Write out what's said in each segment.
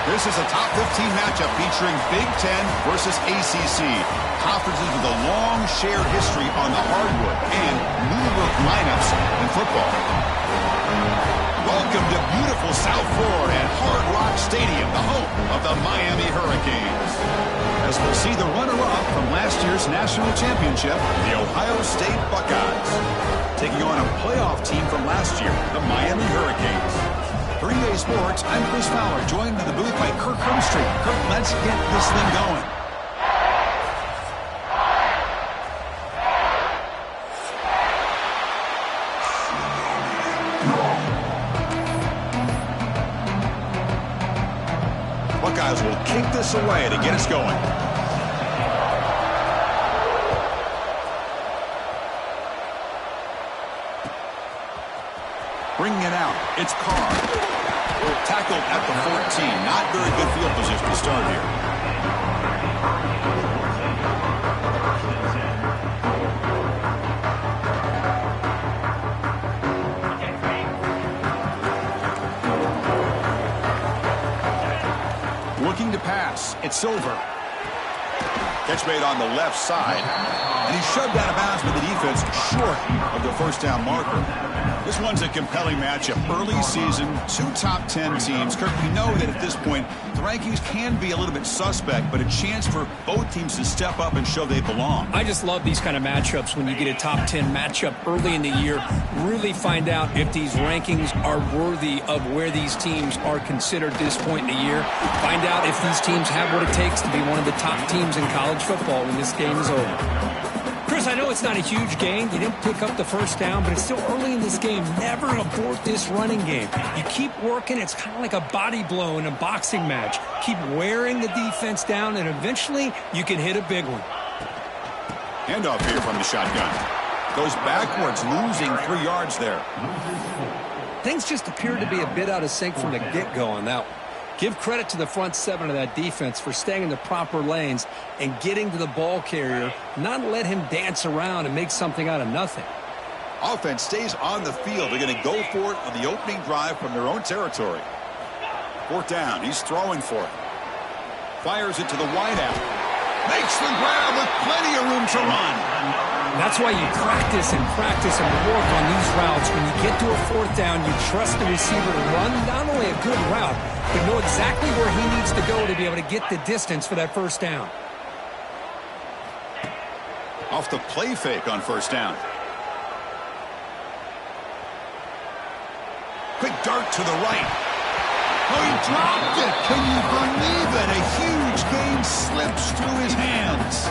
This is a top 15 matchup featuring Big Ten versus ACC. Conferences with a long shared history on the hardwood and numerous lineups in football. Welcome to beautiful South Florida at Hard Rock Stadium, the home of the Miami Hurricanes. As we'll see the runner-up from last year's national championship, the Ohio State Buckeyes, taking on a playoff team from last year, the Miami Hurricanes. Green Bay Sports, I'm Chris Fowler, joined in the booth by Kirk Herbstreit. Kirk, let's get this thing going. Buckeyes will kick this away to get us going. Bringing it out, it's Carr. Tackled at the 14. Not very good field position to start here. Looking to pass, it's Silver. Catch made on the left side. And he's shoved out of bounds with the defense short of the first down marker. This one's a compelling matchup. Early season, two top 10 teams. Kirk, we know that at this point, the rankings can be a little bit suspect, but a chance for both teams to step up and show they belong. I just love these kind of matchups when you get a top 10 matchup early in the year. Really find out if these rankings are worthy of where these teams are considered this point in the year. Find out if these teams have what it takes to be one of the top teams in college football when this game is over. Chris, I know it's not a huge gain. You didn't pick up the first down, but it's still early in this game. Never abort this running game. You keep working. It's kind of like a body blow in a boxing match. Keep wearing the defense down, and eventually you can hit a big one. Handoff here from the shotgun. Goes backwards, losing 3 yards there. Things just appeared to be a bit out of sync from the get-go on that one. Give credit to the front seven of that defense for staying in the proper lanes and getting to the ball carrier, not let him dance around and make something out of nothing. Offense stays on the field. They're going to go for it on the opening drive from their own territory. 4th down. He's throwing for it. Fires it to the wideout. Makes the grab with plenty of room to run. That's why you practice and work on these routes. When you get to a 4th down, you trust the receiver to run not only a good route, but know exactly where he needs to go to be able to get the distance for that first down. Off the play fake on 1st down. Quick dart to the right. Oh, he dropped it. Can you believe it? A huge gain slips through his hands.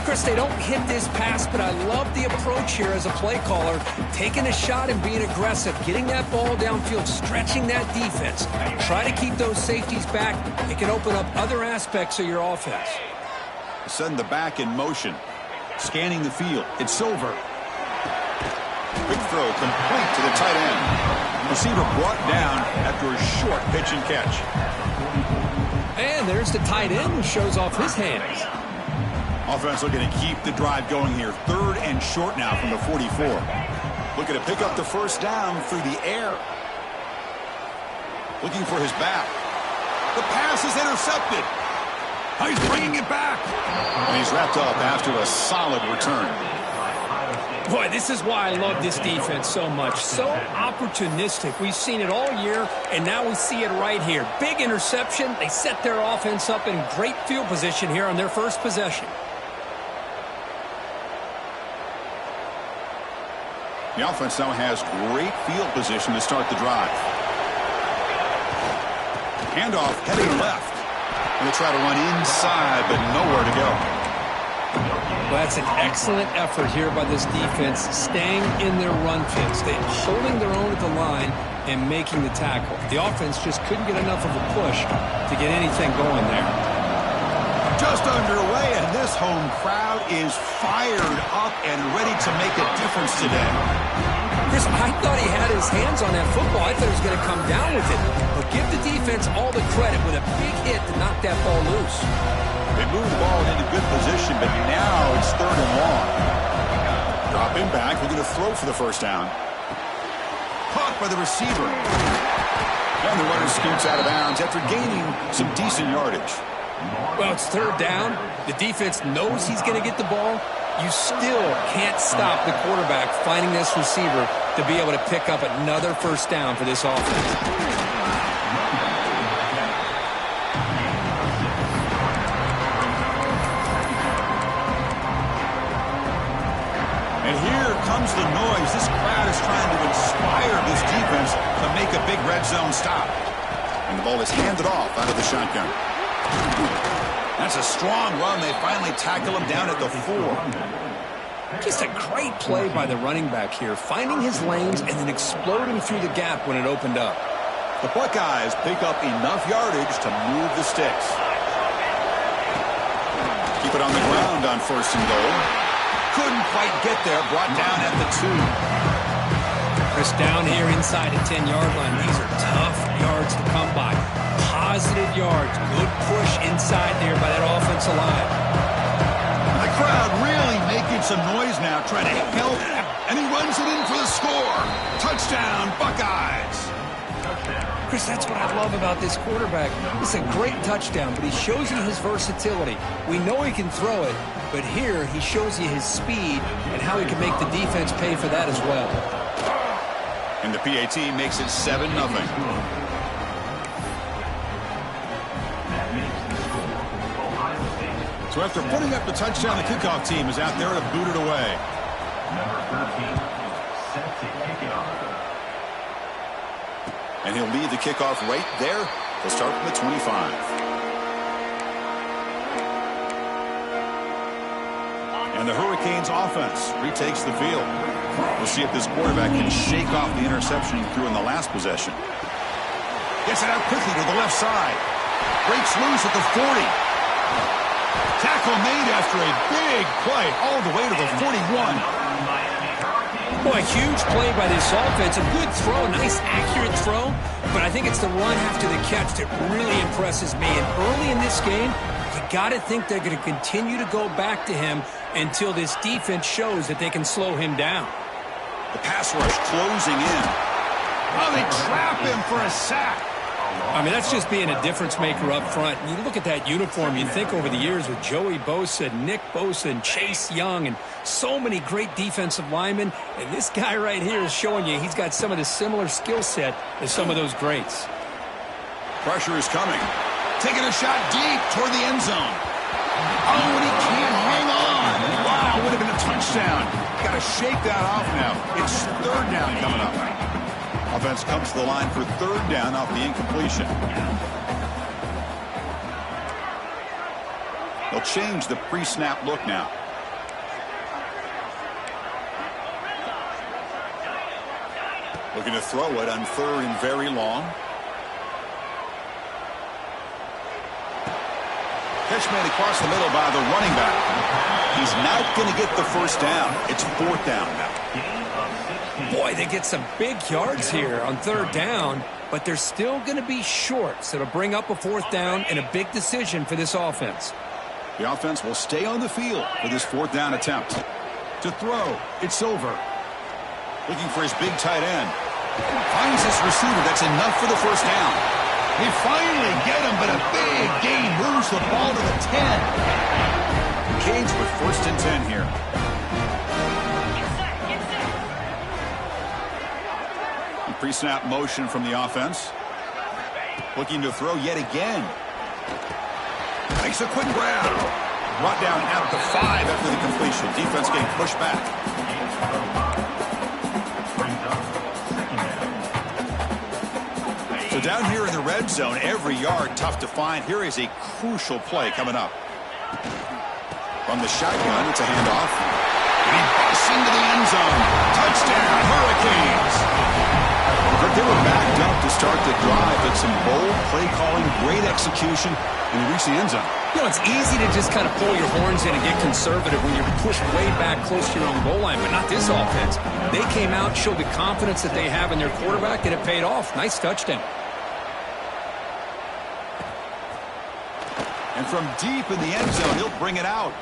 Chris, they don't hit this pass, but I love the approach here as a play caller. Taking a shot and being aggressive, getting that ball downfield, stretching that defense. Try to keep those safeties back. It can open up other aspects of your offense. Send the back in motion. Scanning the field. It's Silver. Quick throw complete to the tight end. Receiver brought down after a short pitch and catch. And there's the tight end who shows off his hands. Offense looking to keep the drive going here. 3rd and short now from the 44. Looking to pick up the first down through the air. Looking for his back. The pass is intercepted. Oh, he's bringing it back. And he's wrapped up after a solid return. Boy, this is why I love this defense so much. So opportunistic. We've seen it all year, and now we see it right here. Big interception. They set their offense up in great field position here on their first possession. The offense now has great field position to start the drive. Handoff heading left. And they'll try to run inside, but nowhere to go. Well, that's an excellent effort here by this defense, staying in their run fits, holding their own at the line and making the tackle. The offense just couldn't get enough of a push to get anything going there. Just underway, and this home crowd is fired up and ready to make a difference today. Chris, I thought he had his hands on that football. I thought he was going to come down with it. But give the defense all the credit with a big hit to knock that ball loose. They moved the ball into good position, but now it's 3rd and long. Dropping back, looking to throw for the first down. Caught by the receiver. And the runner scoots out of bounds after gaining some decent yardage. Well, it's third down. The defense knows he's going to get the ball. You still can't stop the quarterback finding this receiver to be able to pick up another first down for this offense. And here comes the noise. This crowd is trying to inspire this defense to make a big red zone stop. And the ball is handed off out of the shotgun. That's a strong run. They finally tackle him down at the 4. Just a great play by the running back here, finding his lanes and then exploding through the gap when it opened up. The Buckeyes pick up enough yardage to move the sticks. Keep it on the ground on 1st and goal. Couldn't quite get there. Brought down at the 2. Chris, down here inside the 10-yard line. These are tough yards to come by. Positive yards. Good push inside there by that offensive line. The crowd really making some noise now, trying to help. And he runs it in for the score. Touchdown, Buckeyes. Chris, that's what I love about this quarterback. It's a great touchdown, but he shows you his versatility. We know he can throw it, but here he shows you his speed and how he can make the defense pay for that as well. And the PAT makes it 7-0. So after putting up the touchdown, the kickoff team is out there to boot it away. Number 13, set to kick it off. And he'll lead the kickoff right there. He'll start from the 25. And the Hurricanes offense retakes the field. We'll see if this quarterback can shake off the interception he threw in the last possession. Gets it out quickly to the left side. Breaks loose at the 40. Tackle made after a big play all the way to the 41. Boy, huge play by this offense. A good throw, nice accurate throw. But I think it's the run after the catch that really impresses me. And early in this game, you got to think they're going to continue to go back to him until this defense shows that they can slow him down. The pass rush closing in. Oh, they trap him for a sack. I mean, that's just being a difference maker up front. You look at that uniform, you think over the years with Joey Bosa, Nick Bosa, and Chase Young, and so many great defensive linemen. And this guy right here is showing you he's got some of the similar skill set as some of those greats. Pressure is coming. Taking a shot deep toward the end zone. Oh, and he can't hang on. Wow, would have been a touchdown. Got to shake that off now. It's 3rd down coming up. Offense comes to the line for 3rd down off the incompletion. They'll change the pre-snap look now. Looking to throw it on 3rd and very long. Catch made across the middle by the running back. He's not going to get the first down. It's 4th down now. Boy, they get some big yards here on 3rd down, but they're still going to be short, so it'll bring up a 4th down and a big decision for this offense. The offense will stay on the field for this 4th down attempt. To throw, it's over. Looking for his big tight end. Finds this receiver. That's enough for the first down. They finally get him, but a big gain moves the ball to the 10. Canes with 1st and 10 here. Pre-snap motion from the offense. Looking to throw yet again. Makes a quick grab. Brought down at the 5 after the completion. Defense getting pushed back. So down here in the red zone, every yard tough to find. Here is a crucial play coming up. From the shotgun, it's a handoff. And he busts into the end zone. Touchdown, Hurricanes. But they were backed up to start the drive. It's some bold play calling, great execution, and he reached the end zone. You know, it's easy to just kind of pull your horns in and get conservative when you're pushed way back close to your own goal line, but not this offense. They came out, showed the confidence that they have in their quarterback, and it paid off. Nice touchdown. And from deep in the end zone, he'll bring it out.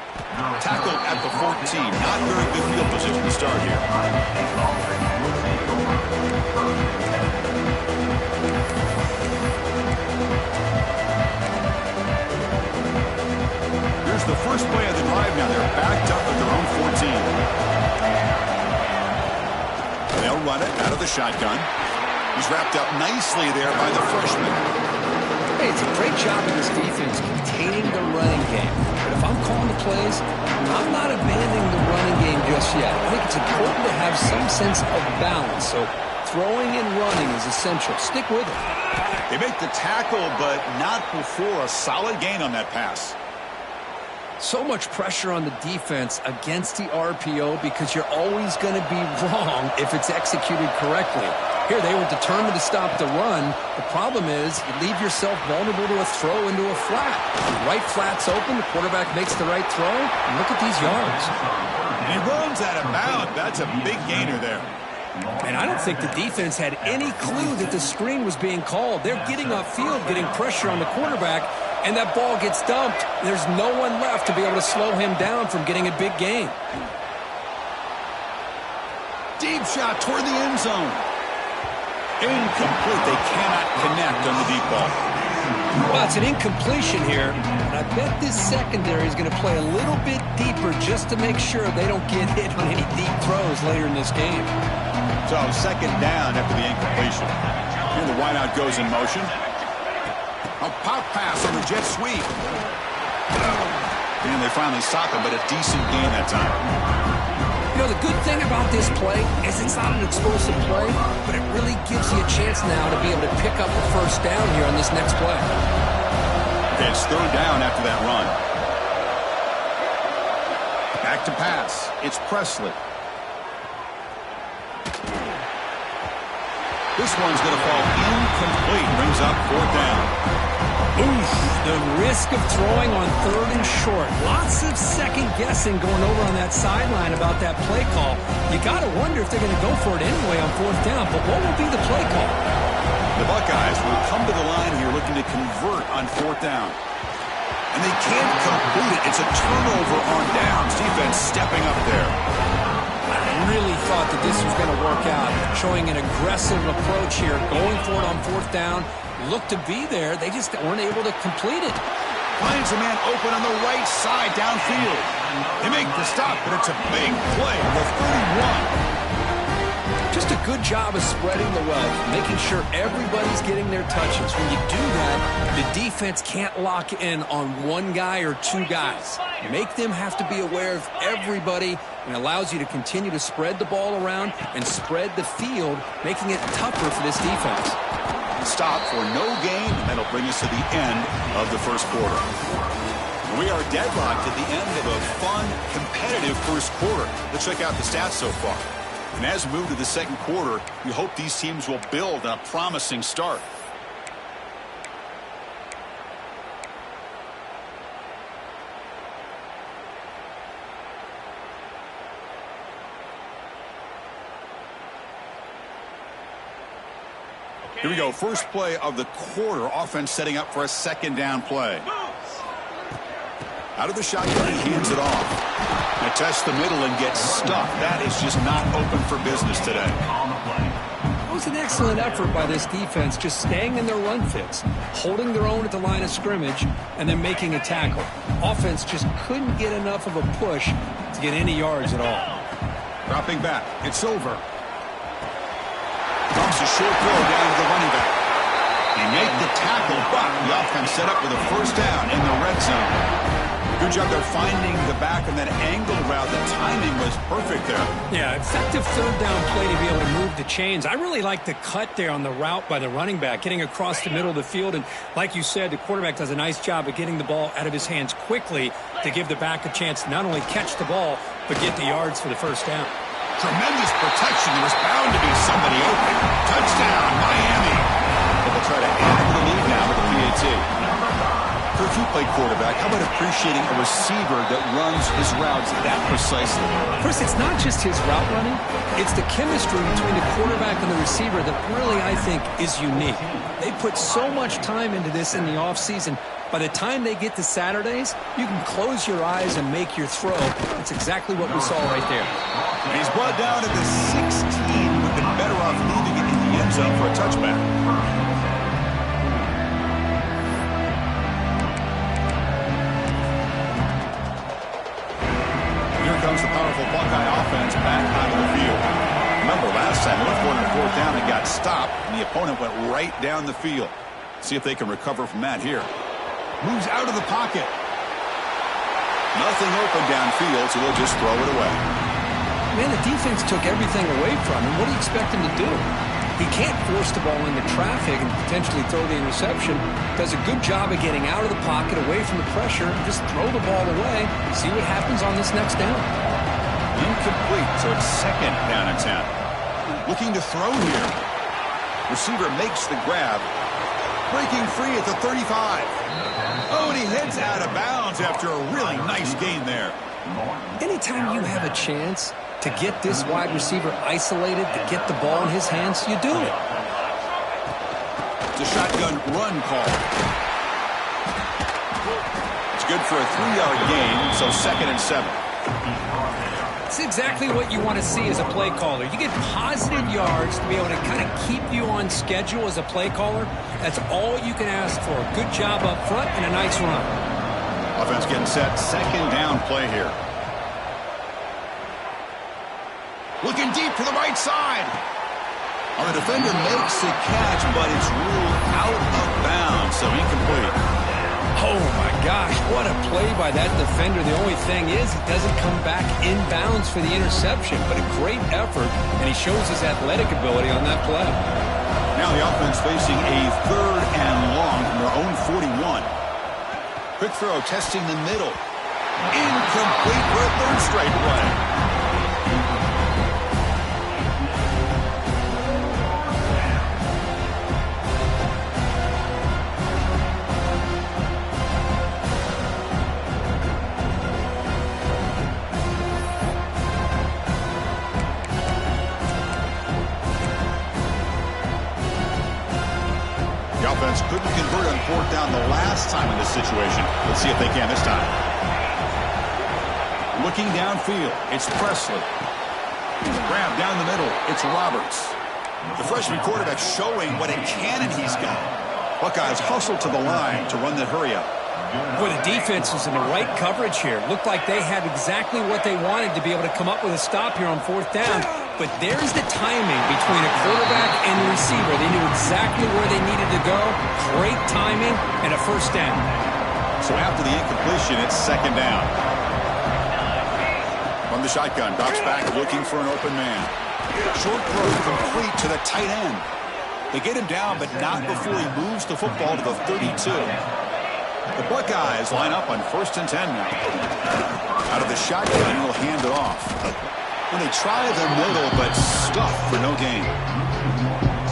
Tackled at the 14. Not very good field position to start here. shotgun. He's wrapped up nicely there by the freshman. Hey, it's a great job of this defense containing the running game. But if I'm calling the plays, I'm not abandoning the running game just yet. I think it's important to have some sense of balance. So throwing and running is essential. Stick with it. They make the tackle, but not before a solid gain on that pass. So much pressure on the defense against the RPO because you're always going to be wrong if it's executed correctly. Here, they were determined to stop the run. The problem is you leave yourself vulnerable to a throw into a flat. Right flat's open, the quarterback makes the right throw, and look at these yards. And he runs out of bounds. That's a big gainer there. And I don't think the defense had any clue that the screen was being called. They're getting upfield, getting pressure on the quarterback, and that ball gets dumped. There's no one left to be able to slow him down from getting a big gain. Deep shot toward the end zone. Incomplete. They cannot connect on the deep ball. Well, it's an incompletion here, and I bet this secondary is going to play a little bit deeper just to make sure they don't get hit on any deep throws later in this game. So, second down after the incompletion. Here the wideout goes in motion. A pop pass on the jet sweep. And they finally stop him, but a decent gain that time. You know, the good thing about this play is it's not an explosive play, but it really gives you a chance now to be able to pick up the first down here on this next play. Okay, it's third down after that run. Back to pass. It's Presley. This one's going to fall incomplete. Brings up fourth down. Oof, the risk of throwing on third and short. Lots of second guessing going over on that sideline about that play call. You got to wonder if they're going to go for it anyway on fourth down, but what will be the play call? The Buckeyes will come to the line here looking to convert on fourth down. And they can't complete it. It's a turnover on downs. Defense stepping up there. I really thought that this was going to work out, showing an aggressive approach here, going for it on fourth down. Looked to be there. They just weren't able to complete it. Finds a man open on the right side downfield. They make the stop, but it's a big play for 31. Just a good job of spreading the wealth, making sure everybody's getting their touches. When you do that, the defense can't lock in on one guy or two guys. Make them have to be aware of everybody, and allows you to continue to spread the ball around and spread the field, making it tougher for this defense. Stop for no gain, and that'll bring us to the end of the first quarter. We are deadlocked at the end of a fun, competitive first quarter. Let's check out the stats so far. And as we move to the second quarter, we hope these teams will build on a promising start. Here we go. First play of the quarter. Offense setting up for a second down play. Out of the shotgun, he hands it off. Now tests the middle and gets stuck. That is just not open for business today. It was an excellent effort by this defense, just staying in their run fits, holding their own at the line of scrimmage, and then making a tackle. Offense just couldn't get enough of a push to get any yards at all. Dropping back. It's over. Comes a short throw down to the running back. He made the tackle, but the offense set up with a first down in the red zone. Good job there finding the back on that angle route. The timing was perfect there. Yeah, effective third down play to be able to move the chains. I really like the cut there on the route by the running back, getting across the middle of the field. And like you said, the quarterback does a nice job of getting the ball out of his hands quickly to give the back a chance to not only catch the ball, but get the yards for the first down. Tremendous protection. There was bound to be somebody open. Touchdown, Miami. But they'll try to add to the lead now with the PAT. If you play quarterback, how about appreciating a receiver that runs his routes that precisely? Chris, it's not just his route running. It's the chemistry between the quarterback and the receiver that really, I think, is unique. They put so much time into this in the offseason. By the time they get to Saturdays, you can close your eyes and make your throw. That's exactly what we saw right there. And he's brought down at the 16. Would have been better off leaving it in the end zone for a touchback. Here comes the powerful Buckeye offense back out of the field. Remember, last time, they went for it on fourth down. got stopped, and the opponent went right down the field. See if they can recover from that here. Moves out of the pocket. Nothing open downfield, so they'll just throw it away. Man, the defense took everything away from him. What do you expect him to do? He can't force the ball into traffic and potentially throw the interception. Does a good job of getting out of the pocket, away from the pressure, and just throw the ball away. See what happens on this next down. Incomplete, so it's 2nd down and 10. Looking to throw here. Receiver makes the grab. Breaking free at the 35. Oh, and he heads out of bounds after a really nice gain there. Anytime you have a chance to get this wide receiver isolated, to get the ball in his hands, you do it. It's a shotgun run call. It's good for a 3-yard gain, so 2nd and 7. It's exactly what you want to see as a play caller. You get positive yards to be able to kind of keep you on schedule as a play caller. That's all you can ask for. Good job up front and a nice run. Offense getting set. 2nd down play here. Looking deep to the right side. The defender makes the catch, but it's ruled out of bounds, so incomplete. Oh, my gosh, what a play by that defender. The only thing is he doesn't come back inbounds for the interception, but a great effort, and he shows his athletic ability on that play. Now the offense facing a 3rd and long from their own 41. Quick throw, testing the middle. Incomplete for a 3rd straight play. Couldn't convert on 4th down the last time in this situation. Let's see if they can this time. Looking downfield, it's Presley. Grab down the middle, it's Roberts. The freshman quarterback showing what a cannon he's got. Buckeyes hustle to the line to run that hurry up. Boy, the defense was in the right coverage here. Looked like they had exactly what they wanted to be able to come up with a stop here on 4th down. But there's the timing between a quarterback and the receiver. They knew exactly where they needed to go. Great timing and a 1st down. So after the incompletion, it's 2nd down. From the shotgun, drops back looking for an open man. Short throw complete to the tight end. They get him down, but not before he moves the football to the 32. The Buckeyes line up on 1st and 10 now. Out of the shotgun, he'll hand it off. When they try the middle, but stuff for no gain.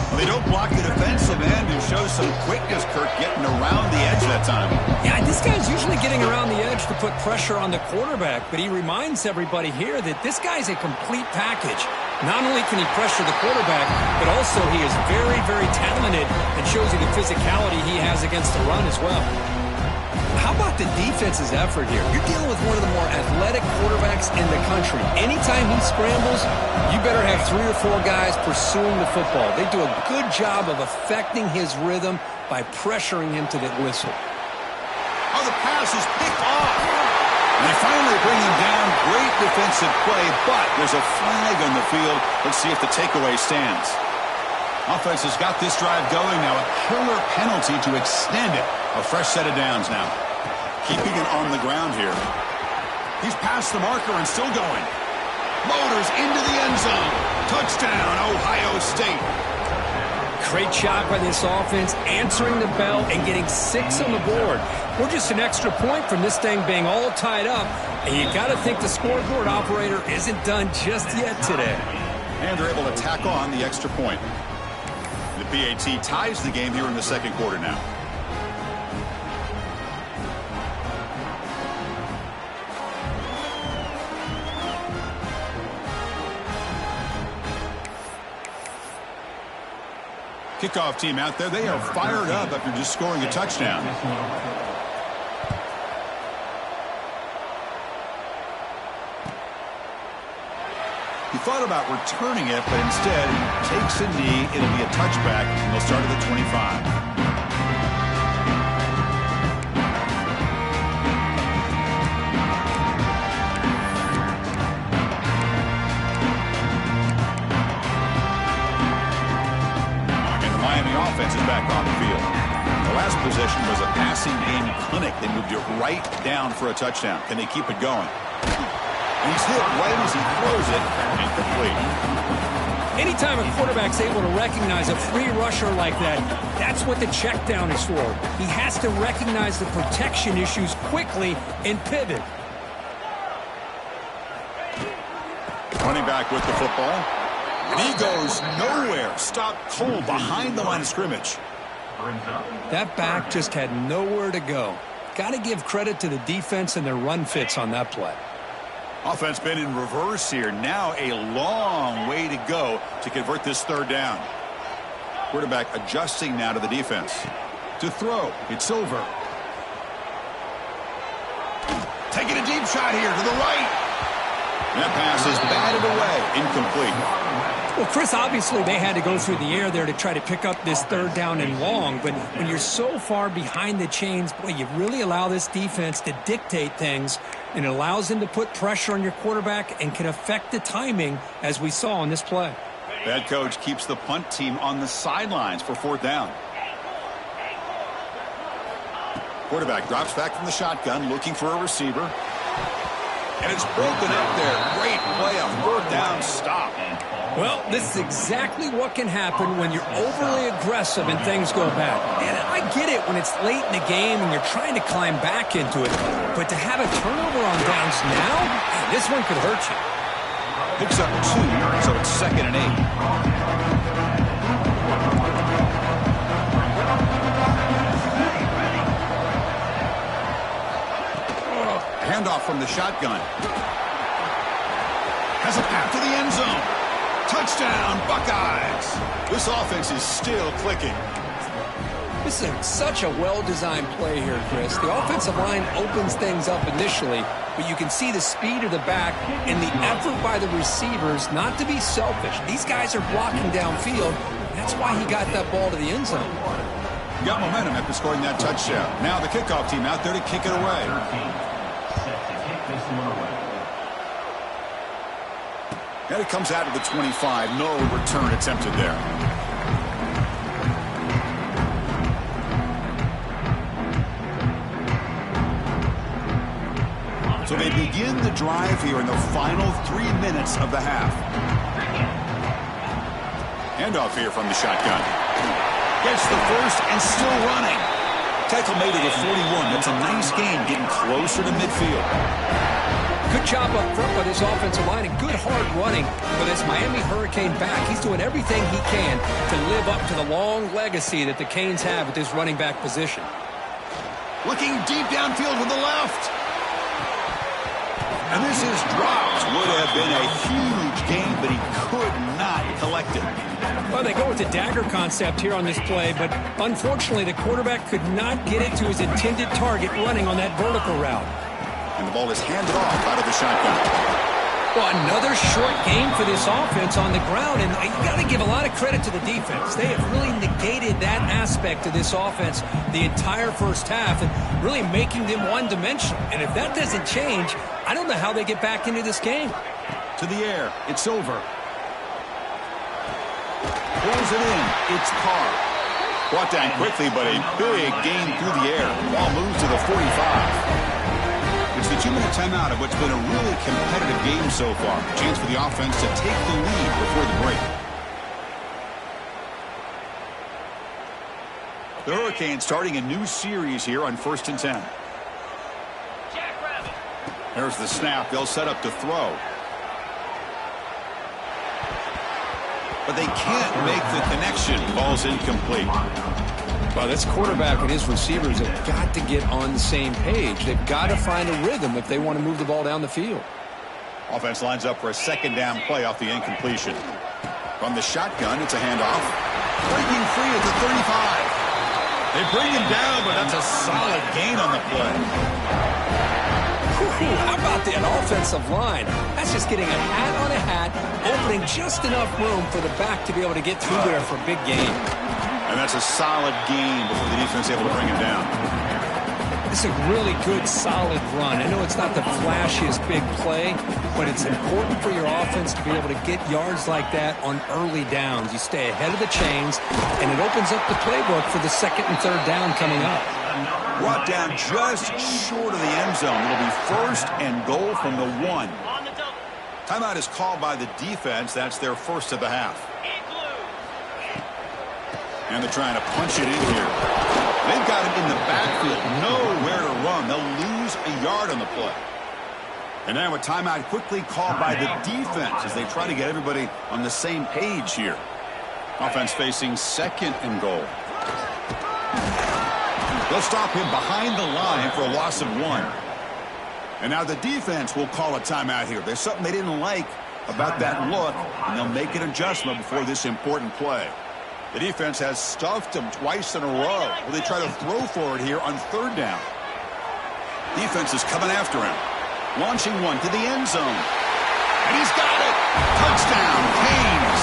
Well, they don't block the defensive end, who shows some quickness, Kirk, getting around the edge that time. Yeah, this guy's usually getting around the edge to put pressure on the quarterback, but he reminds everybody here that this guy's a complete package. Not only can he pressure the quarterback, but also he is very, very talented and shows you the physicality he has against the run as well. How about the defense's effort here? You're dealing with one of the more athletic quarterbacks in the country. Anytime he scrambles, you better have 3 or 4 guys pursuing the football. They do a good job of affecting his rhythm by pressuring him to the whistle. Oh, the pass is picked off. And they finally bring him down. Great defensive play, but there's a flag on the field. Let's see if the takeaway stands. Offense has got this drive going now. A killer penalty to extend it. A fresh set of downs now. Keeping it on the ground here. He's past the marker and still going. Motors into the end zone. Touchdown, Ohio State. Great job by this offense, answering the bell and getting 6 on the board. We're just an extra point from this thing being all tied up. And you got to think the scoreboard operator isn't done just yet today. And they're able to tack on the extra point. The PAT ties the game here in the 2nd quarter now. Kickoff team out there. They are fired up after just scoring a touchdown. He thought about returning it, but instead takes a knee. It'll be a touchback, and they'll start at the 25. offense is back on the field. The last possession was a passing game clinic. They moved it right down for a touchdown. Can they keep it going? And he's hit right as he throws it, incomplete. Anytime a quarterback's able to recognize a free rusher like that, that's what the check down is for. He has to recognize the protection issues quickly and pivot. Running back with the football. And he goes nowhere. Stopped cold behind the line of scrimmage. That back just had nowhere to go. Got to give credit to the defense and their run fits on that play. Offense been in reverse here. Now a long way to go to convert this third down. Quarterback adjusting now to the defense. To throw. It's over. Taking a deep shot here to the right. That pass is batted away. Incomplete. Well, Chris, obviously they had to go through the air there to try to pick up this third down and long. But when you're so far behind the chains, boy, you really allow this defense to dictate things. And it allows them to put pressure on your quarterback and can affect the timing, as we saw on this play. That coach keeps the punt team on the sidelines for fourth down. Quarterback drops back from the shotgun, looking for a receiver. And it's broken up there. Great play, a fourth down stop. Well, this is exactly what can happen when you're overly aggressive and things go bad. And I get it when it's late in the game and you're trying to climb back into it. But to have a turnover on downs now, man, this one could hurt you. Picks up 2, so it's 2nd and 8. Handoff from the shotgun. Has a path to the end zone. Touchdown, Buckeyes. This offense is still clicking. This is such a well-designed play here, Chris. The offensive line opens things up initially, but you can see the speed of the back and the effort by the receivers not to be selfish. These guys are blocking downfield. That's why he got that ball to the end zone. Got momentum after scoring that touchdown. Now the kickoff team out there to kick it away. And it comes out of the 25. No return attempted there. So they begin the drive here in the final 3 minutes of the half. Handoff here from the shotgun. Gets the first and still running. Tackle made at the 41. That's a nice gain, getting closer to midfield. Good job up front by this offensive line and good hard running for this Miami Hurricane back. He's doing everything he can to live up to the long legacy that the Canes have at this running back position. Looking deep downfield with the left. And this is dropped. Would have been a huge gain, but he could not collect it. Well, they go with the dagger concept here on this play, but unfortunately the quarterback could not get it to his intended target running on that vertical route. And the ball is handed off out of the shotgun. Well, another short game for this offense on the ground, and you got to give a lot of credit to the defense. They have really negated that aspect of this offense the entire first half and really making them one-dimensional. And if that doesn't change, I don't know how they get back into this game. To the air. It's over. Pulls it in. It's Carr. Brought down quickly, but a big gain through the air. Ball moves to the 45. It's the 2-minute timeout of what's been a really competitive game so far. Chance for the offense to take the lead before the break. The Hurricanes starting a new series here on 1st and 10. There's the snap. They'll set up to throw. But they can't make the connection. Ball's incomplete. Well, this quarterback and his receivers have got to get on the same page. They've got to find a rhythm if they want to move the ball down the field. Offense lines up for a 2nd down play off the incompletion. From the shotgun, it's a handoff. Breaking free at the 35. They bring him down, but that's a solid gain on the play. How about that offensive line? That's just getting a hat on a hat, opening just enough room for the back to be able to get through there for a big gain. And that's a solid gain before the defense is able to bring him down. It's a really good, solid run. I know it's not the flashiest big play, but it's important for your offense to be able to get yards like that on early downs. You stay ahead of the chains, and it opens up the playbook for the second and third down coming up. Brought down just short of the end zone. It'll be first and goal from the 1. Timeout is called by the defense. That's their first of the half. And they're trying to punch it in here. They've got him in the backfield. Nowhere to run. They'll lose a yard on the play. And now a timeout quickly called by the defense as they try to get everybody on the same page here. Offense facing second and goal. They'll stop him behind the line for a loss of 1. And now the defense will call a timeout here. There's something they didn't like about that look, and they'll make an adjustment before this important play. The defense has stuffed him twice in a row. Will they try to throw for it here on third down? Defense is coming after him. Launching one to the end zone. And he's got it. Touchdown, Canes.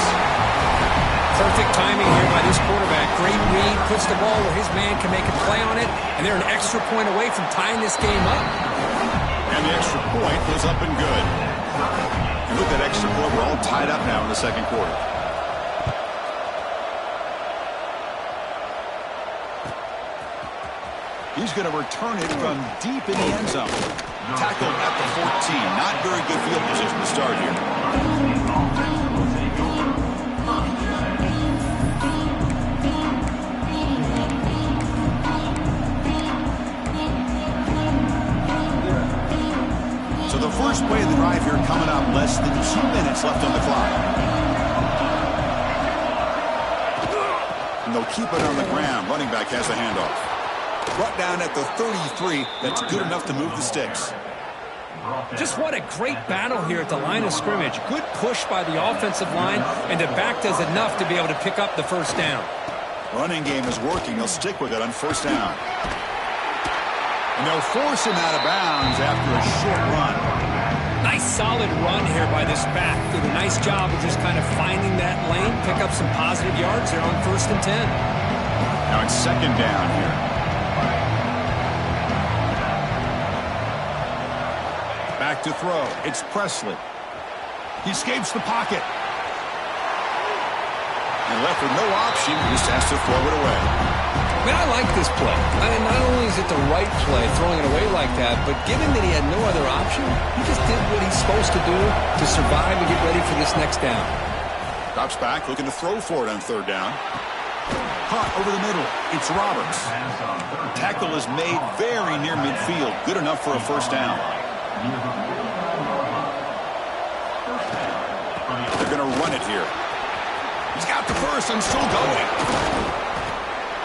Perfect timing here by this quarterback. Great read, puts the ball where his man can make a play on it, and they're an extra point away from tying this game up. And the extra point was up and good. And with that extra point, we're all tied up now in the second quarter. He's going to return it from deep in the end zone. Tackled at the 14. Not very good field position to start here. So the first play of the drive here coming up. Less than 2 minutes left on the clock. And they'll keep it on the ground. Running back has the handoff. Brought down at the 33. That's good enough to move the sticks. Just what a great battle here at the line of scrimmage. Good push by the offensive line, and the back does enough to be able to pick up the first down. Running game is working. They'll stick with it on first down. And they'll force him out of bounds after a short run. Nice solid run here by this back. Did a nice job of just kind of finding that lane, pick up some positive yards there on first and 10. Now it's second down here. Back to throw. It's Presley. He escapes the pocket. And left with no option. He just has to throw it away. Man, I like this play. I mean, not only is it the right play, throwing it away like that, but given that he had no other option, he just did what he's supposed to do to survive and get ready for this next down. Drops back, looking to throw for it on third down. Caught over the middle. It's Roberts. Tackle is made very near midfield. Good enough for a first down. They're going to run it here. He's got the first and still going.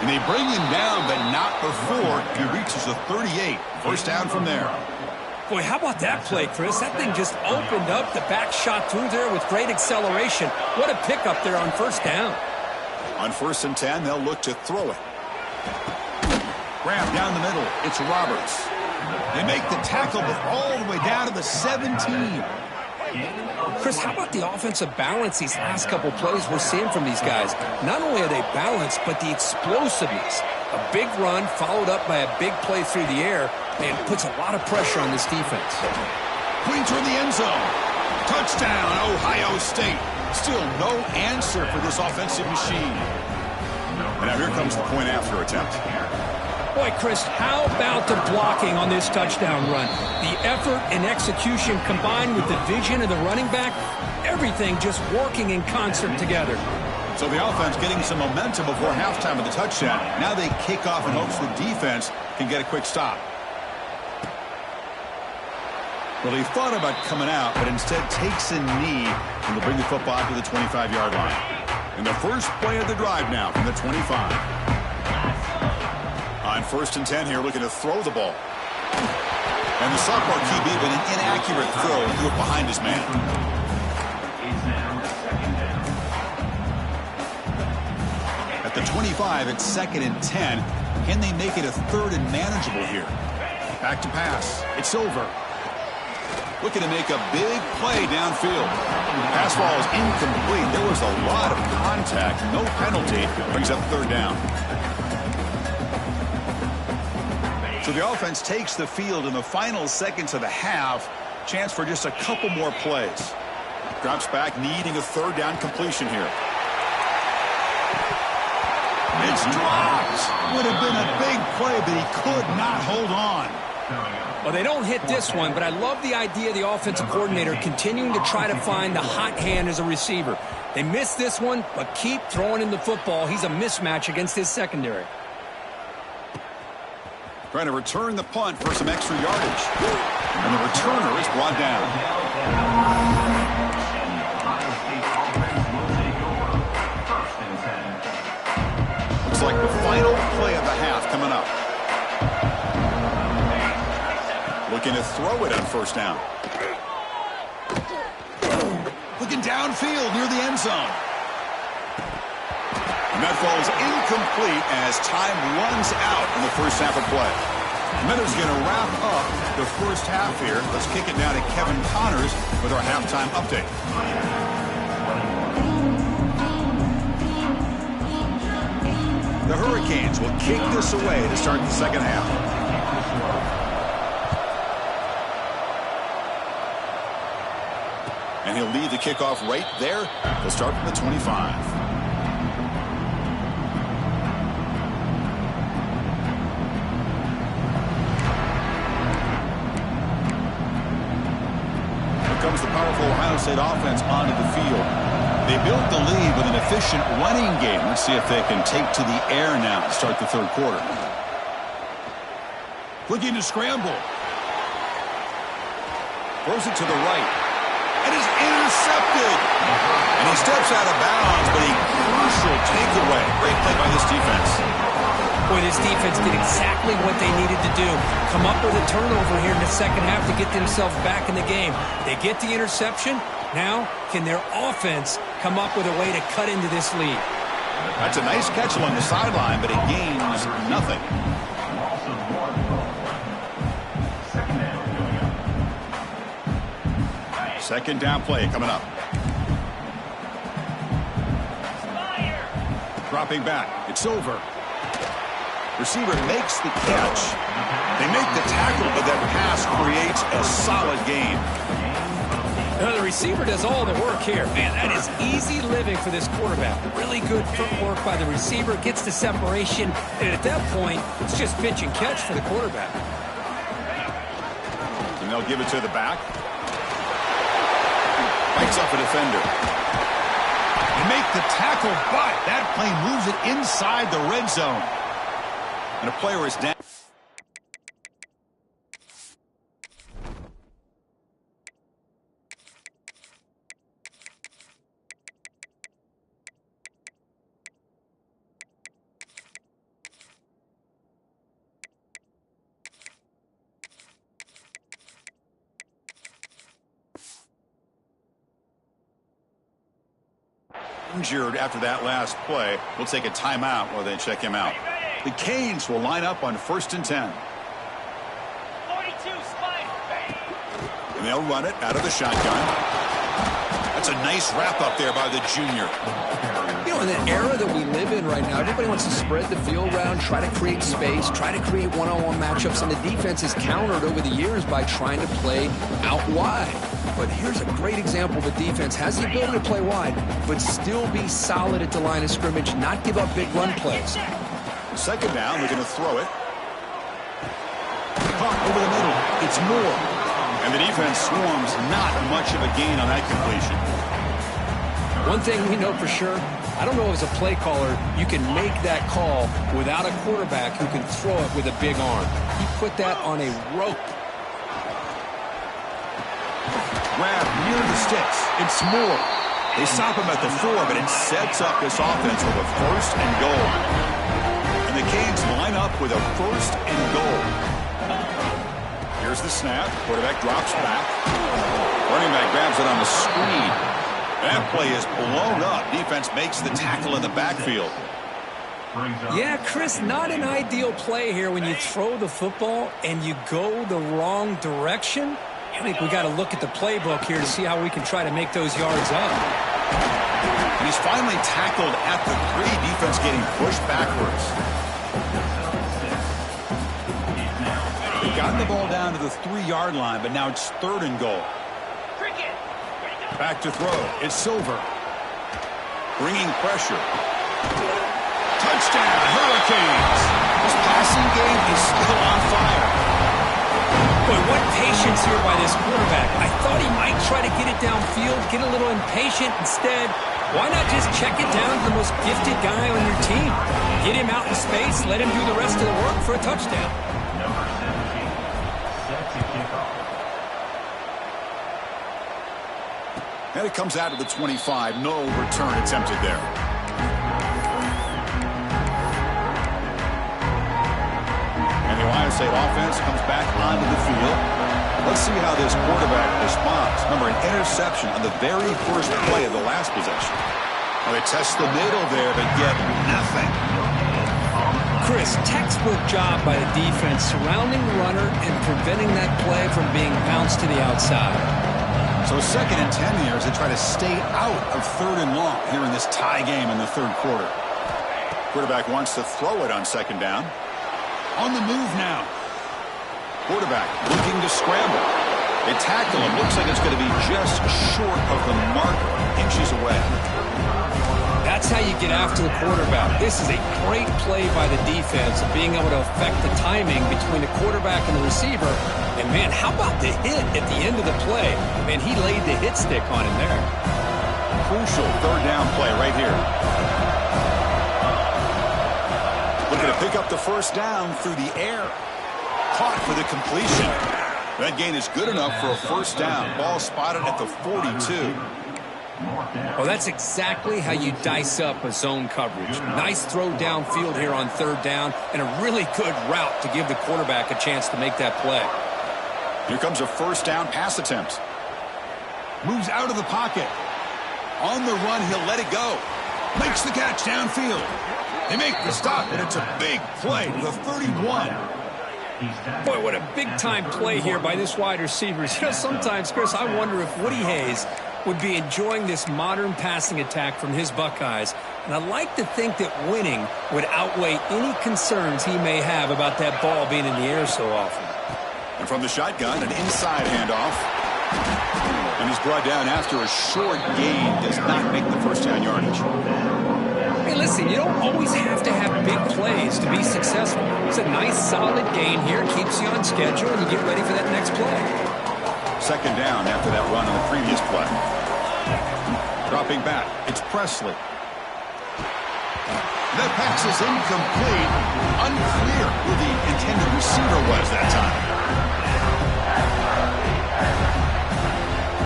And they bring him down, but not before he reaches the 38. First down from there. Boy, how about that play, Chris? That thing just opened up. The back shot through there with great acceleration. What a pickup there on first down. On first and 10, they'll look to throw it. Grab down the middle. It's Roberts. They make the tackle, but all the way down to the 17. Chris, how about the offensive balance these last couple plays we're seeing from these guys? Not only are they balanced, but the explosiveness. A big run followed up by a big play through the air, and puts a lot of pressure on this defense. Points in the end zone. Touchdown, Ohio State. Still no answer for this offensive machine. And now here comes the point after attempt. Boy, Chris, how about the blocking on this touchdown run? The effort and execution combined with the vision of the running back, everything just working in concert together. So the offense getting some momentum before halftime of the touchdown. Now they kick off in hopes the defense can get a quick stop. Well, he thought about coming out, but instead takes a knee and will bring the football to the 25-yard line. And the first play of the drive now from the 25. On first and 10 here, looking to throw the ball. And the sophomore QB with an inaccurate throw threw it behind his man. At the 25, it's second and 10. Can they make it a third and manageable here? Back to pass. It's over. Looking to make a big play downfield. Pass ball is incomplete. There was a lot of contact. No penalty. Brings up third down. So the offense takes the field in the final seconds of the half. Chance for just a couple more plays. Drops back, needing a third down completion here. It's dropped. Would have been a big play, but he could not hold on. Well, they don't hit this one, but I love the idea of the offensive coordinator continuing to try to find the hot hand as a receiver. They missed this one, but keep throwing him the football. He's a mismatch against his secondary. Trying to return the punt for some extra yardage. And the returner is brought down. Looks like the final play of the half coming up. Looking to throw it on first down. Looking downfield near the end zone. And that falls incomplete as time runs out in the first half of play. Meadows going to wrap up the first half here. Let's kick it now to Kevin Connors with our halftime update. The Hurricanes will kick this away to start the second half. And he'll lead the kickoff right there. They'll start from the 25. Comes the powerful Ohio State offense onto the field. They built the lead with an efficient running game. Let's see if they can take to the air now to start the third quarter. Looking to scramble. Throws it to the right. And is intercepted. And he steps out of bounds, but a crucial takeaway. Great play by this defense. Boy, this defense did exactly what they needed to do. Come up with a turnover here in the second half to get themselves back in the game. They get the interception. Now, can their offense come up with a way to cut into this lead? That's a nice catch along the sideline, but it gains nothing. Second down play coming up. Dropping back. It's over. Receiver makes the catch. They make the tackle, but that pass creates a solid gain. The receiver does all the work here. Man, that is easy living for this quarterback. Really good footwork by the receiver. Gets the separation. And at that point, it's just pitch and catch for the quarterback. And they'll give it to the back. Bites up a defender. They make the tackle, but that play moves it inside the red zone. And a player is down. Injured after that last play. We'll take a timeout while they check him out. The Canes will line up on 1st and 10. 42 spike. And they'll run it out of the shotgun. That's a nice wrap up there by the junior. You know, in the era that we live in right now, everybody wants to spread the field around, try to create space, try to create one-on-one matchups, and the defense is countered over the years by trying to play out wide. But here's a great example of a defense has the ability to play wide, but still be solid at the line of scrimmage, not give up big run plays. Second down, they're going to throw it. Caught over the middle. It's Moore. And the defense swarms, not much of a gain on that completion. One thing we know for sure, I don't know as a play caller, you can make that call without a quarterback who can throw it with a big arm. He put that on a rope. Grab near the sticks. It's Moore. They stop him at the 4, but it sets up this offense with a 1st and goal. And the Canes line up with a 1st and goal. Here's the snap. Quarterback drops back. Running back grabs it on the screen. That play is blown up. Defense makes the tackle in the backfield. Yeah, Chris, not an ideal play here when you throw the football and you go the wrong direction. I think we got to look at the playbook here to see how we can try to make those yards up. And he's finally tackled at the 3. Defense getting pushed backwards. They've gotten the ball down to the 3-yard line, but now it's 3rd and goal. Cricket. Ready to go. Back to throw. It's Silver. Bringing pressure. Touchdown, Hurricanes. This passing game is still on fire. Boy, what patience here by this quarterback. I thought he might try to get it downfield, get a little impatient. Instead, why not just check it down to the most gifted guy on your team? Get him out in space, let him do the rest of the work for a touchdown. Number 17, set to kick off. And it comes out of the 25. No return attempted there. And the Ohio State offense comes back onto the field. Let's see how this quarterback responds. Remember, an interception on the very first play of the last possession. Well, they test the middle there, but get nothing. Chris, textbook job by the defense surrounding the runner and preventing that play from being bounced to the outside. So 2nd and 10 here as they try to stay out of 3rd and long here in this tie game in the 3rd quarter. Quarterback wants to throw it on 2nd down. On the move now. Quarterback looking to scramble. They tackle him. Looks like it's going to be just short of the marker, inches away. That's how you get after the quarterback. This is a great play by the defense of being able to affect the timing between the quarterback and the receiver. And, man, how about the hit at the end of the play? Man, he laid the hit stick on him there. Crucial 3rd down play right here. Looking to pick up the 1st down through the air. Caught for the completion. That gain is good enough for a 1st down. Ball spotted at the 42. Well, that's exactly how you dice up a zone coverage. Nice throw downfield here on 3rd down, and a really good route to give the quarterback a chance to make that play. Here comes a 1st down pass attempt. Moves out of the pocket. On the run, he'll let it go. Makes the catch downfield. They make the stop, and it's a big play to the 31. Boy, what a big-time play here by this wide receiver. You know, sometimes, Chris, I wonder if Woody Hayes would be enjoying this modern passing attack from his Buckeyes. And I like to think that winning would outweigh any concerns he may have about that ball being in the air so often. And from the shotgun, an inside handoff. And he's brought down after a short gain. Does not make the 1st down yardage. Hey, listen, you don't always have to have big plays to be successful. It's a nice, solid gain here. Keeps you on schedule, and you get ready for that next play. 2nd down after that run on the previous play. Dropping back, it's Presley. The pass is incomplete. Unclear who the intended receiver was that time.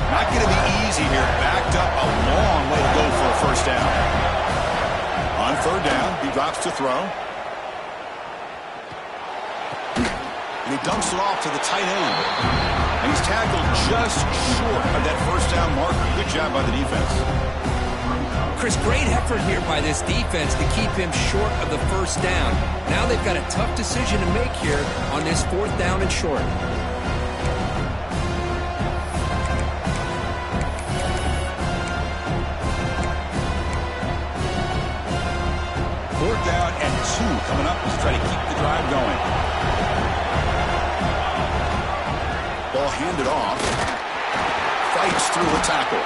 Not going to be easy here. Backed up a long way to go for a 1st down. On 3rd down, he drops to throw. And he dumps it off to the tight end. And he's tackled just short of that 1st down marker. Good job by the defense. Chris, great effort here by this defense to keep him short of the 1st down. Now they've got a tough decision to make here on this 4th down and short. 4th down and 2 coming up to try to keep the drive going. Ball handed off. Fights through the tackle.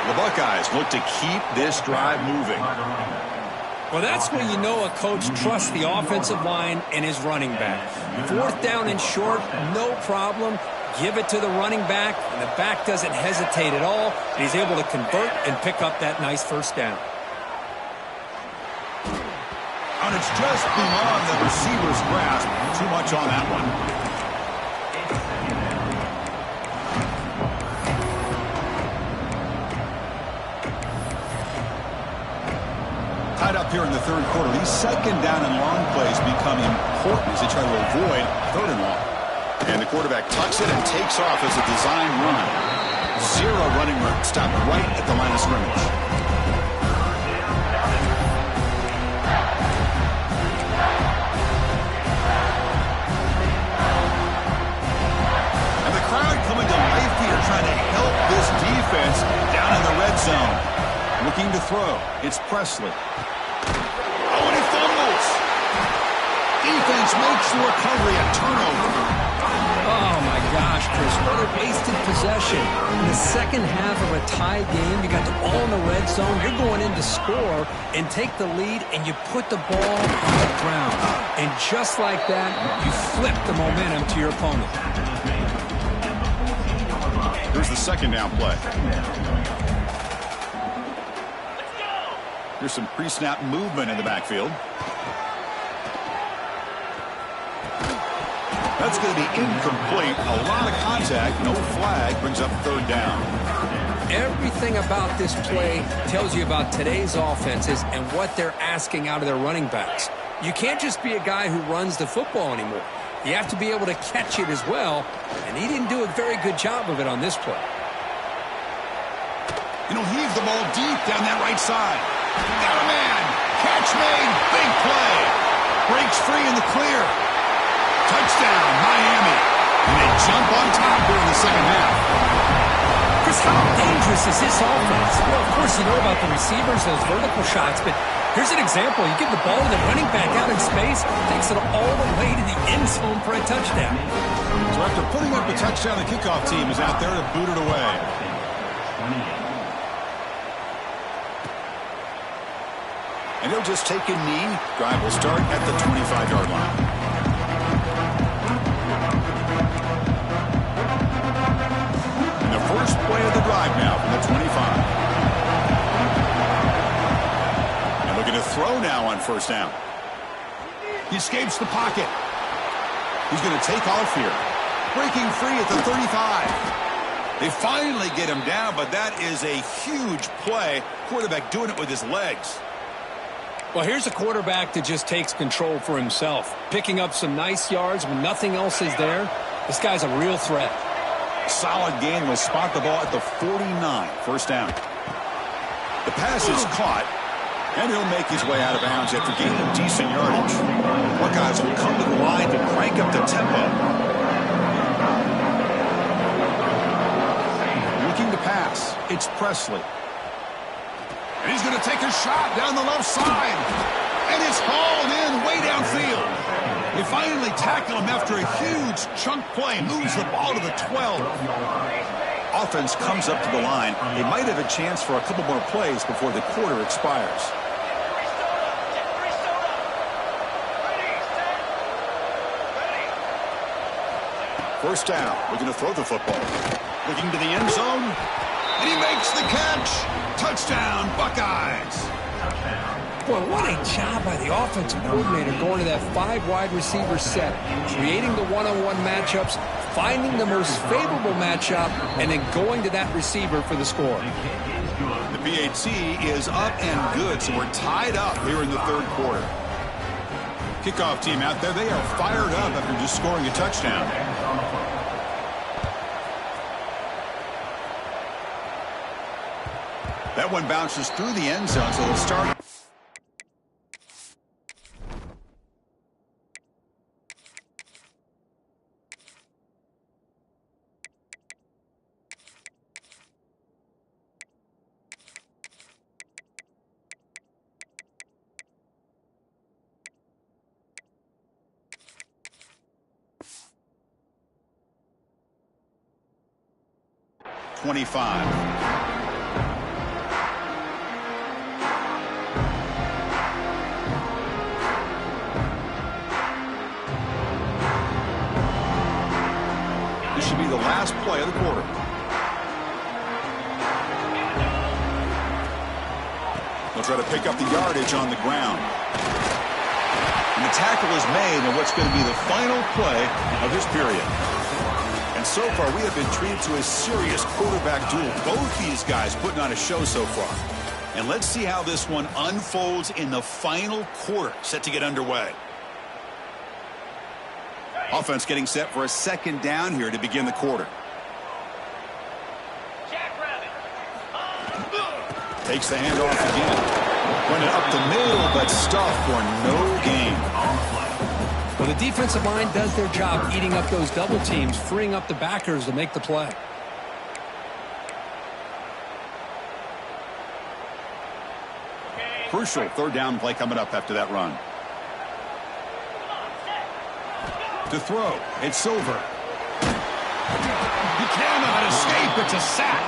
The Buckeyes look to keep this drive moving. Well, that's when you know a coach trusts the offensive line and his running back. 4th down and short, no problem. Give it to the running back, and the back doesn't hesitate at all. And he's able to convert and pick up that nice 1st down. And it's just beyond the receiver's grasp. Too much on that one. Tied up here in the 3rd quarter. These 2nd down and long plays become important as they try to avoid 3rd and long. And the quarterback tucks it and takes off as a design run. 0 running room. Stopped right at the line of scrimmage. And the crowd coming to life here, trying to help this defense down in the red zone. Looking to throw. It's Presley. Oh, and he fumbles. Defense makes the recovery, a turnover. Chris. What a wasted possession. In the second half of a tie game, you got the ball in the red zone. You're going in to score and take the lead, and you put the ball on the ground. And just like that, you flip the momentum to your opponent. Here's the second down play. Here's some pre-snap movement in the backfield. That's going to be incomplete. A lot of contact. No flag. Brings up third down. Everything about this play tells you about today's offenses and what they're asking out of their running backs. You can't just be a guy who runs the football anymore. You have to be able to catch it as well, and he didn't do a very good job of it on this play. Heave the ball deep down that right side. Got a man. Catch made. Big play. Breaks free in the clear. Touchdown, Miami. And they jump on top here in the second half. Chris, how dangerous is this offense? Well, of course, you know about the receivers, those vertical shots, but here's an example. You give the ball to the running back out in space, takes it all the way to the end zone for a touchdown. So after putting up a touchdown, the kickoff team is out there to boot it away. And he'll just take a knee. Drive will start at the 25-yard line. And the first play of the drive now from the 25. And looking to throw now on first down. He escapes the pocket. He's going to take off here. Breaking free at the 35. They finally get him down, but that is a huge play. Quarterback doing it with his legs. Well, here's a quarterback that just takes control for himself. Picking up some nice yards when nothing else is there. This guy's a real threat. Solid gain. Will spot the ball at the 49. First down. The pass is caught, and he'll make his way out of bounds after gaining decent yardage. Buckeyes will come to the line to crank up the tempo. Looking to pass. It's Presley. And he's going to take a shot down the left side. And it's hauled in way downfield. They finally tackle him after a huge chunk play. Moves the ball to the 12. Offense comes up to the line. They might have a chance for a couple more plays before the quarter expires. First down. Looking to throw the football. Looking to the end zone. And he makes the catch. Touchdown, Buckeyes. Boy, what a job by the offensive coordinator going to that 5 wide receiver set, creating the one-on-one matchups, finding the most favorable matchup, and then going to that receiver for the score. The PAT is up and good, so we're tied up here in the third quarter. Kickoff team out there, they are fired up after just scoring a touchdown. That one bounces through the end zone, so they'll start. This should be the last play of the quarter. They'll try to pick up the yardage on the ground. And the tackle is made in what's going to be the final play of this period. And so far, we have been treated to a serious quarterback duel. Both these guys putting on a show so far. And let's see how this one unfolds in the final quarter, set to get underway. Offense getting set for a second down here to begin the quarter. Takes the handoff again. Running up the middle, but stuffed for no gain. Well, the defensive line does their job eating up those double teams, freeing up the backers to make the play. Crucial third down play coming up after that run. To throw, it's Silver. He cannot escape. It's a sack.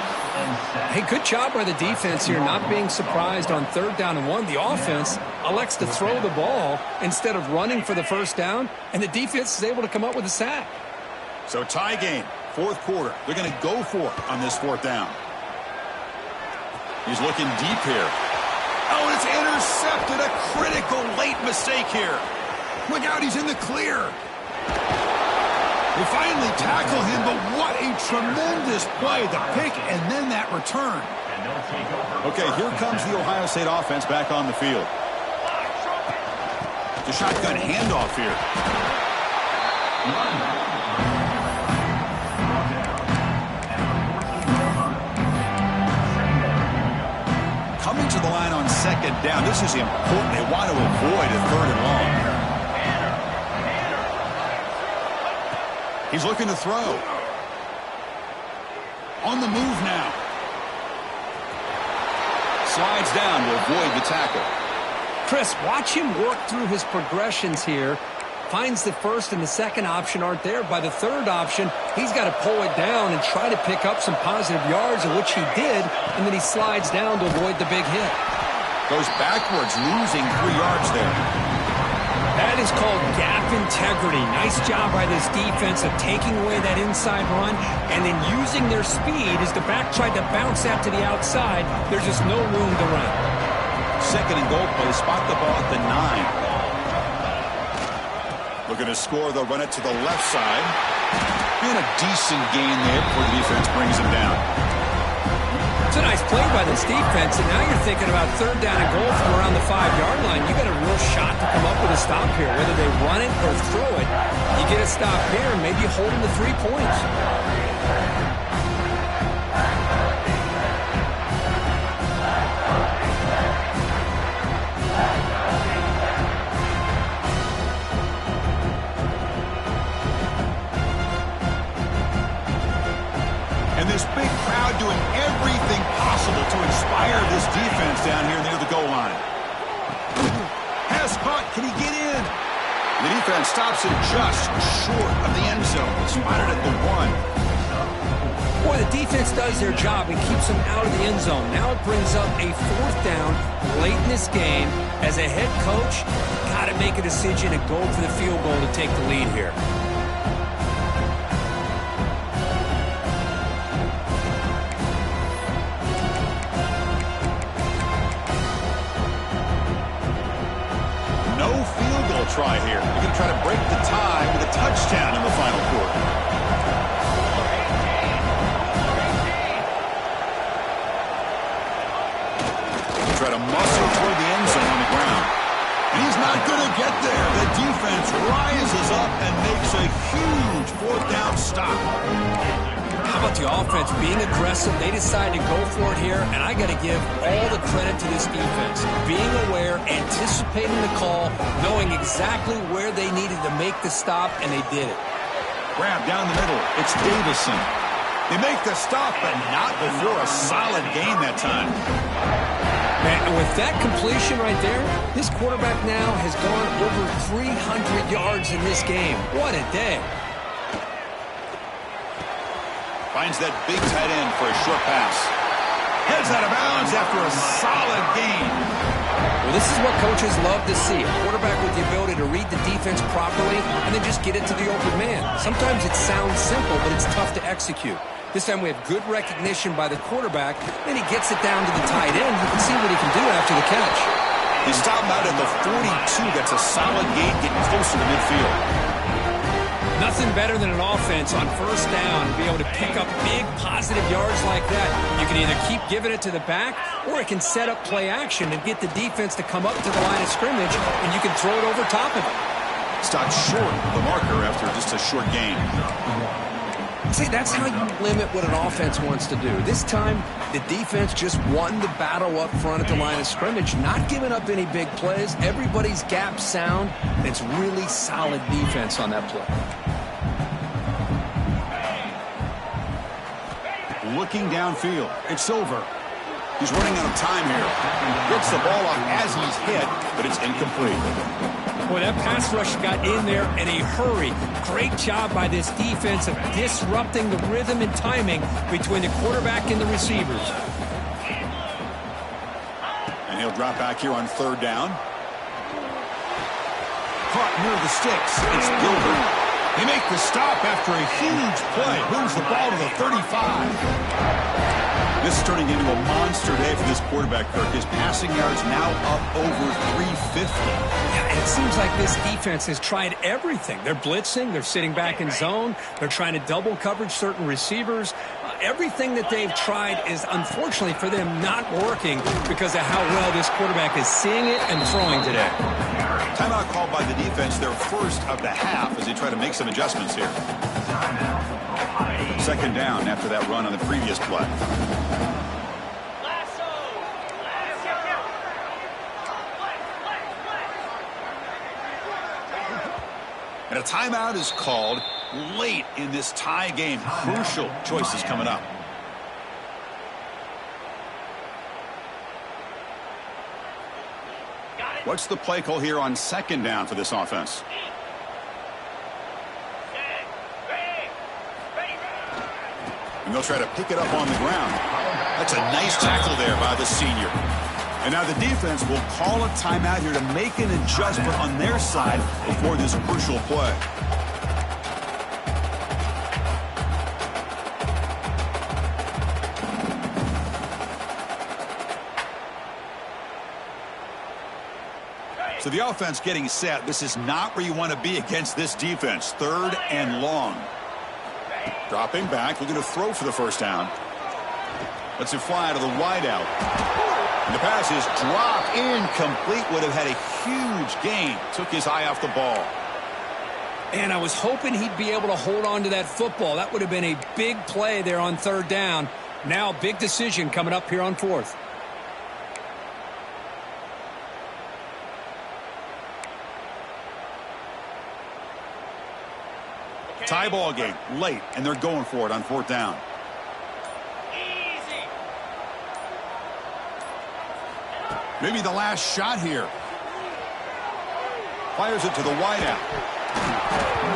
Hey, good job by the defense here, not being surprised on 3rd down and 1. The offense elects to throw the ball instead of running for the first down, and the defense is able to come up with a sack. So tie game, 4th quarter. They're going to go for it on this 4th down. He's looking deep here. Oh, it's intercepted. A critical late mistake here. Look out, he's in the clear. They finally tackle him, but what a tremendous play. The pick and then that return. Okay, here comes the Ohio State offense back on the field. The shotgun handoff here. Coming to the line on 2nd down. This is important. They want to avoid a 3rd and long. He's looking to throw. On the move now. Slides down to avoid the tackle. Chris, watch him work through his progressions here. Finds the 1st and the 2nd option aren't there. By the 3rd option, he's got to pull it down and try to pick up some positive yards, in which he did, and then he slides down to avoid the big hit. Goes backwards, losing 3 yards there. That is called gap integrity. Nice job by this defense of taking away that inside run and then using their speed as the back tried to bounce out to the outside. There's just no room to run. 2nd and goal play. Spot the ball at the 9. Looking to score. They'll run it to the left side. And a decent gain there before the defense brings him down. It's a nice play by this defense, and now you're thinking about 3rd down and goal from around the 5-yard line. You got a real shot to come up with a stop here. Whether they run it or throw it, you get a stop here and maybe you hold them to 3 points. And this big crowd doing everything possible to inspire this defense down here near the goal line. Pass caught. Can he get in? The defense stops him just short of the end zone. Spotted at the 1. Boy, the defense does their job and keeps them out of the end zone. Now it brings up a 4th down late in this game. As a head coach, got to make a decision and go for the field goal to take the lead here. Try here. You're going to try to break the tie with a touchdown in the final quarter. Try to muscle toward the end zone on the ground. And he's not going to get there. The defense rises up and makes a huge 4th down stop. How about the offense being aggressive? They decide to go for it here, and I got to give all the credit to this defense. Being aware, anticipating the call, knowing exactly where they needed to make the stop, and they did it. Grab down the middle. It's Davison. They make the stop, but not before a solid gain that time. Man, and with that completion right there, this quarterback now has gone over 300 yards in this game. What a day. Finds that big tight end for a short pass. Heads out of bounds after a solid gain. Well, this is what coaches love to see. A quarterback with the ability to read the defense properly and then just get it to the open man. Sometimes it sounds simple, but it's tough to execute. This time we have good recognition by the quarterback. Then he gets it down to the tight end. You can see what he can do after the catch. He's stopped out at the 42. That's a solid gain, getting closer to midfield. Nothing better than an offense on 1st down to be able to pick up big positive yards like that. You can either keep giving it to the back, or it can set up play action and get the defense to come up to the line of scrimmage, and you can throw it over top of it. Stopped short of the marker after just a short gain. See, that's how you limit what an offense wants to do. This time, the defense just won the battle up front at the line of scrimmage, not giving up any big plays. Everybody's gap sound. It's really solid defense on that play. Looking downfield. It's Silver. He's running out of time here. Gets the ball off as he's hit, but it's incomplete. Boy, that pass rush got in there in a hurry. Great job by this defense of disrupting the rhythm and timing between the quarterback and the receivers. And he'll drop back here on third down. Caught near the sticks. It's Gilbert. They make the stop after a huge play. Moves the ball to the 35. This is turning into a monster day for this quarterback, Kirk. His passing yards now up over 350. Yeah, and it seems like this defense has tried everything. They're blitzing. They're sitting back in zone. They're trying to double coverage certain receivers. Everything that they've tried is, unfortunately for them, not working because of how well this quarterback is seeing it and throwing today. Timeout called by the defense, their first of the half, as they try to make some adjustments here. Second down after that run on the previous play. And a timeout is called late in this tie game. Crucial choices coming up. What's the play call here on second down for this offense? And they'll try to pick it up on the ground. That's a nice tackle there by the senior. And now the defense will call a timeout here to make an adjustment on their side before this crucial play. So the offense getting set. This is not where you want to be against this defense. Third and long. Dropping back, looking to throw for the first down. Lets it fly out of the wideout. And the pass is dropped incomplete. Would have had a huge gain. Took his eye off the ball. And I was hoping he'd be able to hold on to that football. That would have been a big play there on third down. Now big decision coming up here on fourth. Tie ball game late, and they're going for it on fourth down. Easy. Maybe the last shot here. Fires it to the wideout.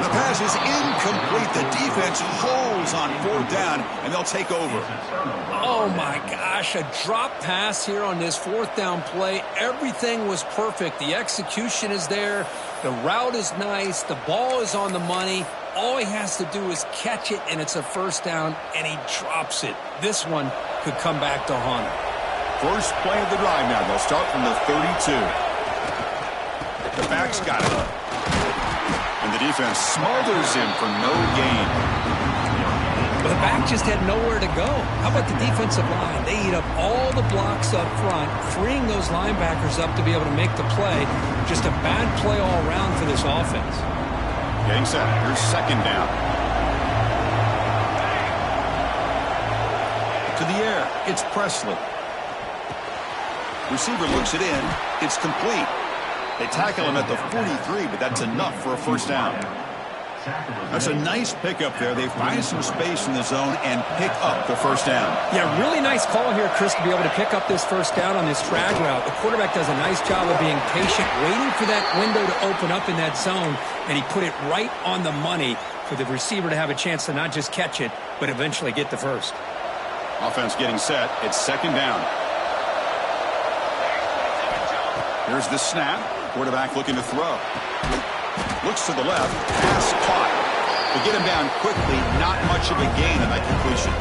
The pass is incomplete. The defense holds on fourth down, and they'll take over. Oh, my gosh. A drop pass here on this fourth down play. Everything was perfect. The execution is there. The route is nice. The ball is on the money. All he has to do is catch it, and it's a first down, and he drops it. This one could come back to haunt him. First play of the drive now. They'll start from the 32. The back's got it. And the defense smothers him for no gain. But the back just had nowhere to go. How about the defensive line? They eat up all the blocks up front, freeing those linebackers up to be able to make the play. Just a bad play all around for this offense. Getting set. Here's second down. To the air. It's Presley. Receiver looks it in. It's complete. They tackle him at the 43, but that's enough for a first down. That's a nice pickup there. They find some space in the zone and pick up the first down. Yeah, really nice call here, Chris, to be able to pick up this first down on this drag route. The quarterback does a nice job of being patient, waiting for that window to open up in that zone, and he put it right on the money for the receiver to have a chance to not just catch it, but eventually get the first. Offense getting set. It's second down. Here's the snap. Quarterback looking to throw. Looks to the left. Pass caught. To get him down quickly, not much of a gain on that completion.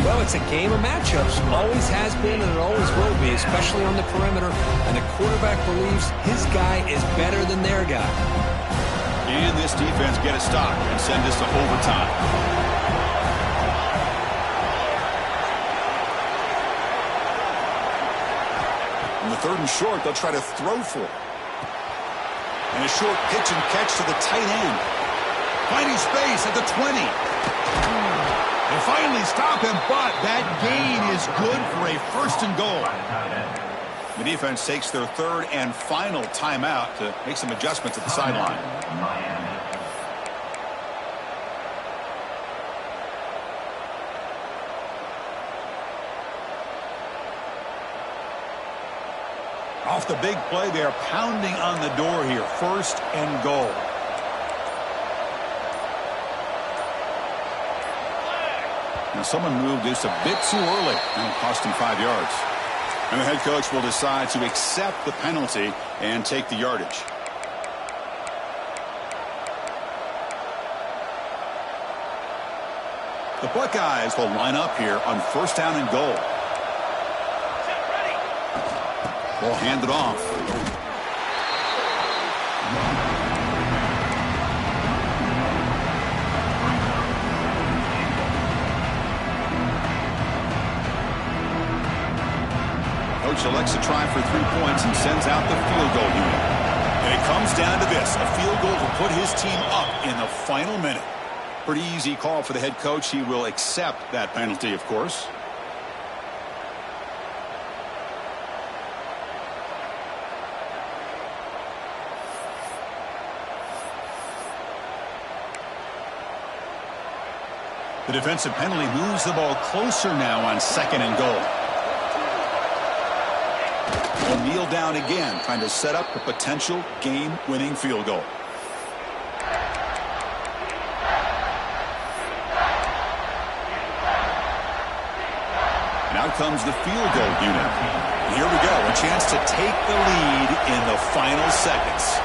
Well, it's a game of matchups. Always has been and it always will be, especially on the perimeter. And the quarterback believes his guy is better than their guy. And this defense get a stop and send this to overtime. On the third and short, they'll try to throw for it. And a short pitch and catch to the tight end. Finding space at the 20. They finally stop him, but that gain is good for a first and goal. The defense takes their third and final timeout to make some adjustments at the sideline. Off the big play, they are pounding on the door here. 1st and goal. Now someone moved this a bit too early, and it cost him 5 yards. And the head coach will decide to accept the penalty and take the yardage. The Buckeyes will line up here on 1st down and goal. Ball handed off. Coach elects to try for 3 points and sends out the field goal unit. And it comes down to this, a field goal to put his team up in the final minute. Pretty easy call for the head coach. He will accept that penalty, of course. The defensive penalty moves the ball closer now on 2nd and goal. Will kneel down again, trying to set up a potential game-winning field goal. And out comes the field goal unit. And here we go, a chance to take the lead in the final seconds.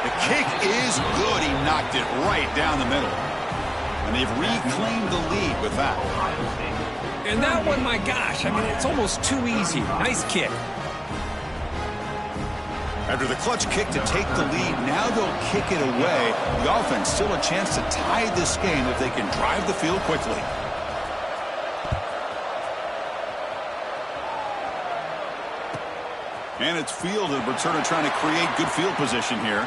The kick is good. He knocked it right down the middle. And they've reclaimed the lead with that. And that one, my gosh, I mean, it's almost too easy. Nice kick. After the clutch kick to take the lead, now they'll kick it away. The offense still a chance to tie this game if they can drive the field quickly. And it's fielded. Returner trying to create good field position here.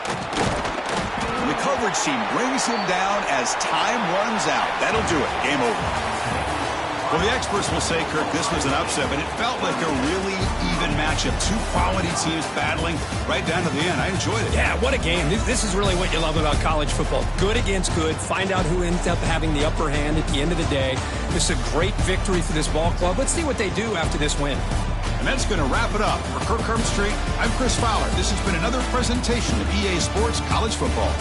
And the coverage team brings him down as time runs out. That'll do it. Game over. Well, the experts will say, Kirk, this was an upset, but it felt like a really even matchup. 2 quality teams battling right down to the end. I enjoyed it. Yeah, what a game. This is really what you love about college football. Good against good. Find out who ends up having the upper hand at the end of the day. This is a great victory for this ball club. Let's see what they do after this win. And that's going to wrap it up. For Kirk Herbstreit, I'm Chris Fowler. This has been another presentation of EA Sports College Football.